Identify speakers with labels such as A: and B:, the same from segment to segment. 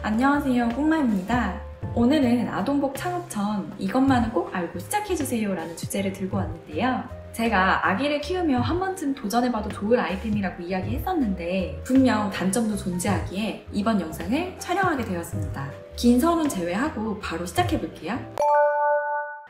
A: 안녕하세요, 꽁마입니다. 오늘은 아동복 창업 전 이것만은 꼭 알고 시작해주세요 라는 주제를 들고 왔는데요. 제가 아기를 키우며 한 번쯤 도전해봐도 좋을 아이템이라고 이야기했었는데 분명 단점도 존재하기에 이번 영상을 촬영하게 되었습니다. 긴 서론 제외하고 바로 시작해볼게요.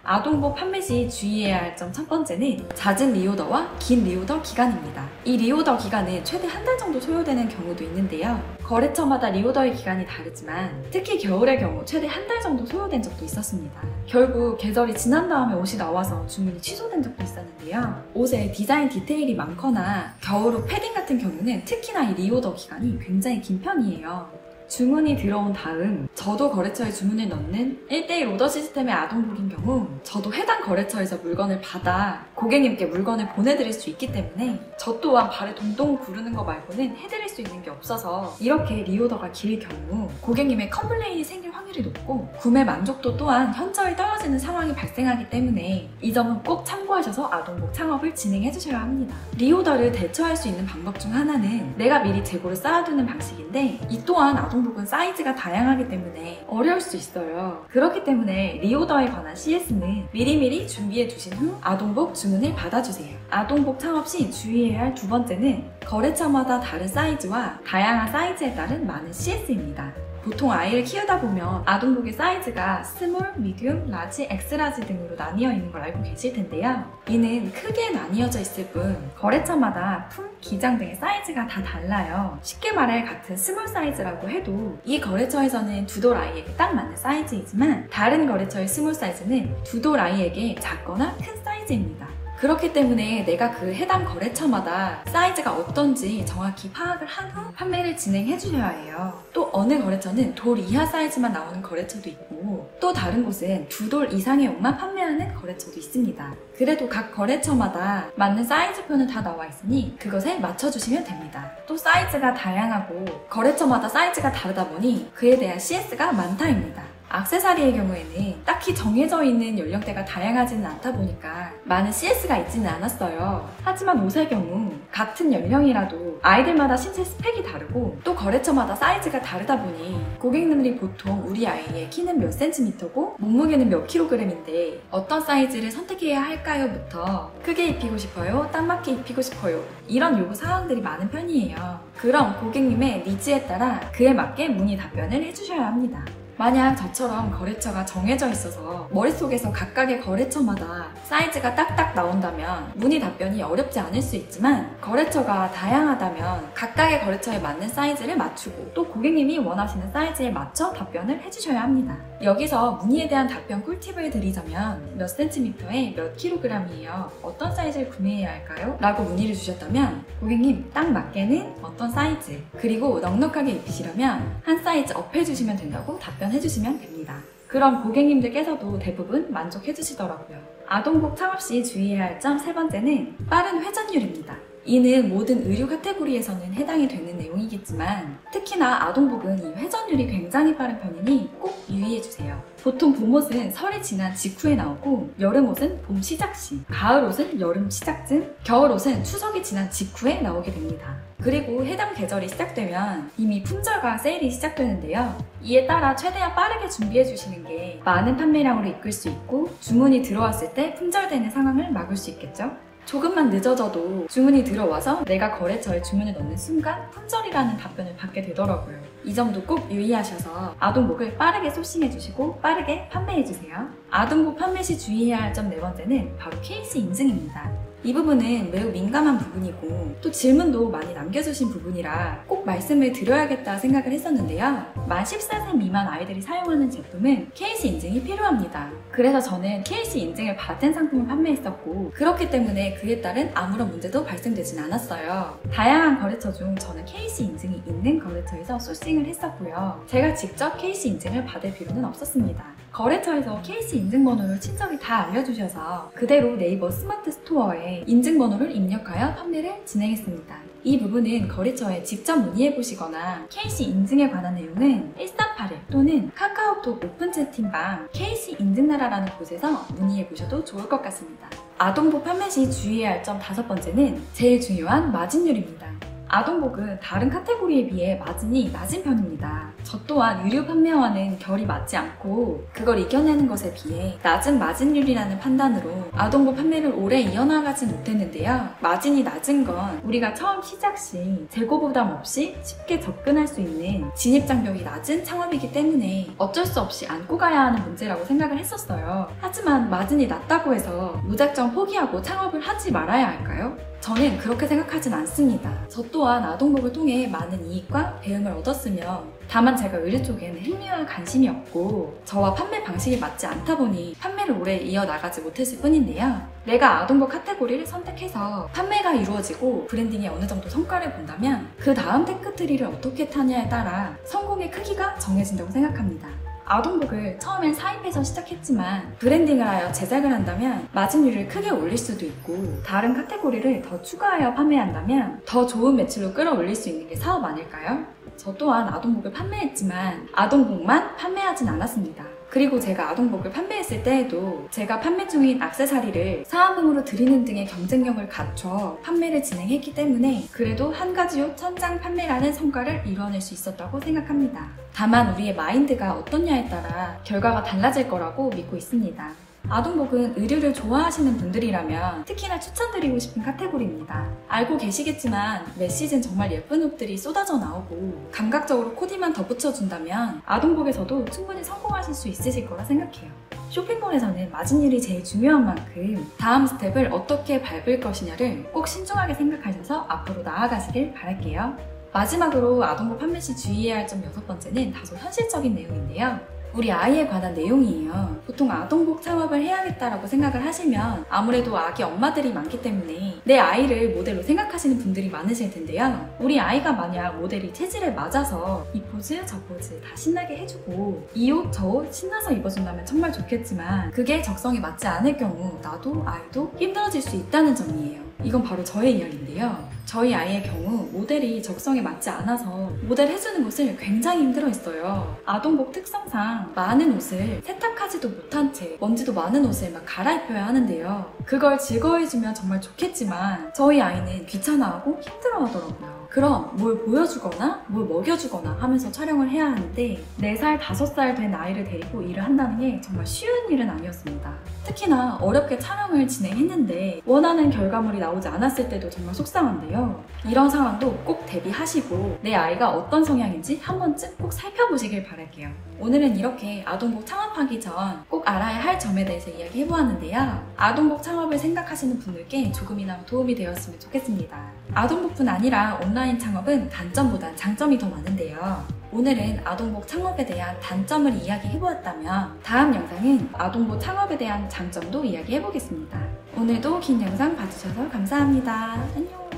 A: 아동복 판매 시 주의해야 할 점 첫 번째는 잦은 리오더와 긴 리오더 기간입니다. 이 리오더 기간은 최대 한 달 정도 소요되는 경우도 있는데요. 거래처마다 리오더의 기간이 다르지만 특히 겨울의 경우 최대 한 달 정도 소요된 적도 있었습니다. 결국 계절이 지난 다음에 옷이 나와서 주문이 취소된 적도 있었는데요. 옷에 디자인 디테일이 많거나 겨울옷 패딩 같은 경우는 특히나 이 리오더 기간이 굉장히 긴 편이에요. 주문이 들어온 다음 저도 거래처에 주문을 넣는 1:1 오더 시스템의 아동복인 경우 저도 해당 거래처에서 물건을 받아 고객님께 물건을 보내드릴 수 있기 때문에 저 또한 발에 동동 구르는 거 말고는 해드릴 수 있는 게 없어서 이렇게 리오더가 길 경우 고객님의 컴플레인이 생길 확률이 높고 구매 만족도 또한 현저히 떨어지는 상황이 발생하기 때문에 이 점은 꼭 참고하셔서 아동복 창업을 진행해 주셔야 합니다. 리오더를 대처할 수 있는 방법 중 하나는 내가 미리 재고를 쌓아두는 방식인데 이 또한 아동복은 사이즈가 다양하기 때문에 어려울 수 있어요. 그렇기 때문에 리오더에 관한 CS는 미리미리 준비해 두신 후 아동복 주문을 받아주세요. 아동복 창업 시 주의해야 할 두 번째는 거래처마다 다른 사이즈와 다양한 사이즈에 따른 많은 CS입니다. 보통 아이를 키우다 보면 아동복의 사이즈가 스몰, 미디움, 라지, 엑스라지 등으로 나뉘어 있는 걸 알고 계실 텐데요. 이는 크게 나뉘어져 있을 뿐 거래처마다 품, 기장 등의 사이즈가 다 달라요. 쉽게 말해 같은 스몰 사이즈라고 해도 이 거래처에서는 두돌 아이에게 딱 맞는 사이즈이지만 다른 거래처의 스몰 사이즈는 두돌 아이에게 작거나 큰 사이즈입니다. 그렇기 때문에 내가 그 해당 거래처마다 사이즈가 어떤지 정확히 파악을 한 후 판매를 진행해 주셔야 해요. 또 어느 거래처는 돌 이하 사이즈만 나오는 거래처도 있고 또 다른 곳은 두 돌 이상의 옷만 판매하는 거래처도 있습니다. 그래도 각 거래처마다 맞는 사이즈표는 다 나와 있으니 그것에 맞춰주시면 됩니다. 또 사이즈가 다양하고 거래처마다 사이즈가 다르다 보니 그에 대한 CS가 많다입니다. 액세서리의 경우에는 딱히 정해져 있는 연령대가 다양하지는 않다 보니까 많은 CS가 있지는 않았어요. 하지만 옷의 경우 같은 연령이라도 아이들마다 신체 스펙이 다르고 또 거래처마다 사이즈가 다르다 보니 고객님들이 보통 우리 아이의 키는 몇 cm고 몸무게는 몇 kg인데 어떤 사이즈를 선택해야 할까요? 부터 크게 입히고 싶어요? 딱 맞게 입히고 싶어요? 이런 요구 사항들이 많은 편이에요. 그럼 고객님의 니즈에 따라 그에 맞게 문의 답변을 해주셔야 합니다. 만약 저처럼 거래처가 정해져 있어서 머릿속에서 각각의 거래처마다 사이즈가 딱딱 나온다면 문의 답변이 어렵지 않을 수 있지만 거래처가 다양하다면 각각의 거래처에 맞는 사이즈를 맞추고 또 고객님이 원하시는 사이즈에 맞춰 답변을 해주셔야 합니다. 여기서 문의에 대한 답변 꿀팁을 드리자면 몇 cm에 몇 kg이에요? 어떤 사이즈를 구매해야 할까요? 라고 문의를 주셨다면 고객님 딱 맞게는 어떤 사이즈 그리고 넉넉하게 입히시려면 한 사이즈 업 해주시면 된다고 답변해주시면 됩니다. 그럼 고객님들께서도 대부분 만족해주시더라고요. 아동복 창업 시 주의해야 할 점 세 번째는 빠른 회전율입니다. 이는 모든 의류 카테고리에서는 해당이 되는 내용이겠지만 특히나 아동복은 이 회전율이 굉장히 빠른 편이니 꼭 유의해주세요. 보통 봄옷은 설이 지난 직후에 나오고 여름옷은 봄 시작시, 가을옷은 여름 시작쯤, 겨울옷은 추석이 지난 직후에 나오게 됩니다. 그리고 해당 계절이 시작되면 이미 품절과 세일이 시작되는데요. 이에 따라 최대한 빠르게 준비해 주시는 게 많은 판매량으로 이끌 수 있고 주문이 들어왔을 때 품절되는 상황을 막을 수 있겠죠. 조금만 늦어져도 주문이 들어와서 내가 거래처에 주문을 넣는 순간 품절이라는 답변을 받게 되더라고요. 이 점도 꼭 유의하셔서 아동복을 빠르게 소싱해주시고 빠르게 판매해주세요. 아동복 판매 시 주의해야 할 점 네 번째는 바로 케이스 인증입니다. 이 부분은 매우 민감한 부분이고 또 질문도 많이 남겨주신 부분이라 꼭 말씀을 드려야겠다 생각을 했었는데요. 만 14세 미만 아이들이 사용하는 제품은 케이스 인증이 필요합니다. 그래서 저는 케이스 인증을 받은 상품을 판매했었고 그렇기 때문에 그에 따른 아무런 문제도 발생되진 않았어요. 다양한 거래처 중 저는 케이스 인증이 있는 거래처에서 소싱을 했었고요. 제가 직접 케이스 인증을 받을 필요는 없었습니다. 거래처에서 케이스 인증번호를 친절히 다 알려주셔서 그대로 네이버 스마트 스토어에 인증번호를 입력하여 판매를 진행했습니다. 이 부분은 거래처에 직접 문의해보시거나 케이스 인증에 관한 내용은 1381 또는 카카오톡 오픈 채팅방 케이스 인증나라라는 곳에서 문의해보셔도 좋을 것 같습니다. 아동복 판매 시 주의해야 할 점 5번째는 제일 중요한 마진율입니다. 아동복은 다른 카테고리에 비해 마진이 낮은 편입니다. 저 또한 의류 판매와는 결이 맞지 않고 그걸 이겨내는 것에 비해 낮은 마진율이라는 판단으로 아동복 판매를 오래 이어나가지 못했는데요. 마진이 낮은 건 우리가 처음 시작 시 재고 부담 없이 쉽게 접근할 수 있는 진입장벽이 낮은 창업이기 때문에 어쩔 수 없이 안고 가야 하는 문제라고 생각을 했었어요. 하지만 마진이 낮다고 해서 무작정 포기하고 창업을 하지 말아야 할까요? 저는 그렇게 생각하진 않습니다. 저 또한 아동복을 통해 많은 이익과 배움을 얻었으며 다만 제가 의류 쪽에는 흥미와 관심이 없고 저와 판매 방식이 맞지 않다 보니 판매를 오래 이어나가지 못했을 뿐인데요. 내가 아동복 카테고리를 선택해서 판매가 이루어지고 브랜딩에 어느 정도 성과를 본다면 그 다음 테크트리를 어떻게 타냐에 따라 성공의 크기가 정해진다고 생각합니다. 아동복을 처음엔 사입해서 시작했지만 브랜딩을 하여 제작을 한다면 마진율을 크게 올릴 수도 있고 다른 카테고리를 더 추가하여 판매한다면 더 좋은 매출로 끌어올릴 수 있는 게 사업 아닐까요? 저 또한 아동복을 판매했지만 아동복만 판매하진 않았습니다. 그리고 제가 아동복을 판매했을 때에도 제가 판매 중인 액세서리를 사은품으로 드리는 등의 경쟁력을 갖춰 판매를 진행했기 때문에 그래도 한 가지 옷 1000장 판매라는 성과를 이뤄낼 수 있었다고 생각합니다. 다만 우리의 마인드가 어떻냐에 따라 결과가 달라질 거라고 믿고 있습니다. 아동복은 의류를 좋아하시는 분들이라면 특히나 추천드리고 싶은 카테고리입니다. 알고 계시겠지만 매 시즌 정말 예쁜 옷들이 쏟아져 나오고 감각적으로 코디만 덧붙여준다면 아동복에서도 충분히 성공하실 수 있으실 거라 생각해요. 쇼핑몰에서는 마진율이 제일 중요한 만큼 다음 스텝을 어떻게 밟을 것이냐를 꼭 신중하게 생각하셔서 앞으로 나아가시길 바랄게요. 마지막으로 아동복 판매 시 주의해야 할 점 6번째는 다소 현실적인 내용인데요. 우리 아이에 관한 내용이에요. 보통 아동복 창업을 해야겠다라고 생각을 하시면 아무래도 아기 엄마들이 많기 때문에 내 아이를 모델로 생각하시는 분들이 많으실 텐데요. 우리 아이가 만약 모델이 체질에 맞아서 이 포즈 저 포즈 다 신나게 해주고 이 옷 저 옷 신나서 입어준다면 정말 좋겠지만 그게 적성에 맞지 않을 경우 나도 아이도 힘들어질 수 있다는 점이에요. 이건 바로 저의 이야기인데요. 저희 아이의 경우 모델이 적성에 맞지 않아서 모델 해주는 것을 굉장히 힘들어했어요. 아동복 특성상 많은 옷을 세탁하지도 못한 채 먼지도 많은 옷을 막 갈아입혀야 하는데요. 그걸 즐거워해주면 정말 좋겠지만 저희 아이는 귀찮아하고 힘들어하더라고요. 그럼 뭘 보여주거나 뭘 먹여주거나 하면서 촬영을 해야 하는데 4살, 5살 된 아이를 데리고 일을 한다는 게 정말 쉬운 일은 아니었습니다. 특히나 어렵게 촬영을 진행했는데 원하는 결과물이 나오지 않았을 때도 정말 속상한데요. 이런 상황도 꼭 대비하시고 내 아이가 어떤 성향인지 한 번쯤 꼭 살펴보시길 바랄게요. 오늘은 이렇게 아동복 창업하기 전 꼭 알아야 할 점에 대해서 이야기해보았는데요. 아동복 창업을 생각하시는 분들께 조금이나마 도움이 되었으면 좋겠습니다. 아동복뿐 아니라 온라인 창업은 단점보단 장점이 더 많은데요. 오늘은 아동복 창업에 대한 단점을 이야기해보았다면 다음 영상은 아동복 창업에 대한 장점도 이야기해보겠습니다. 오늘도 긴 영상 봐주셔서 감사합니다. 안녕.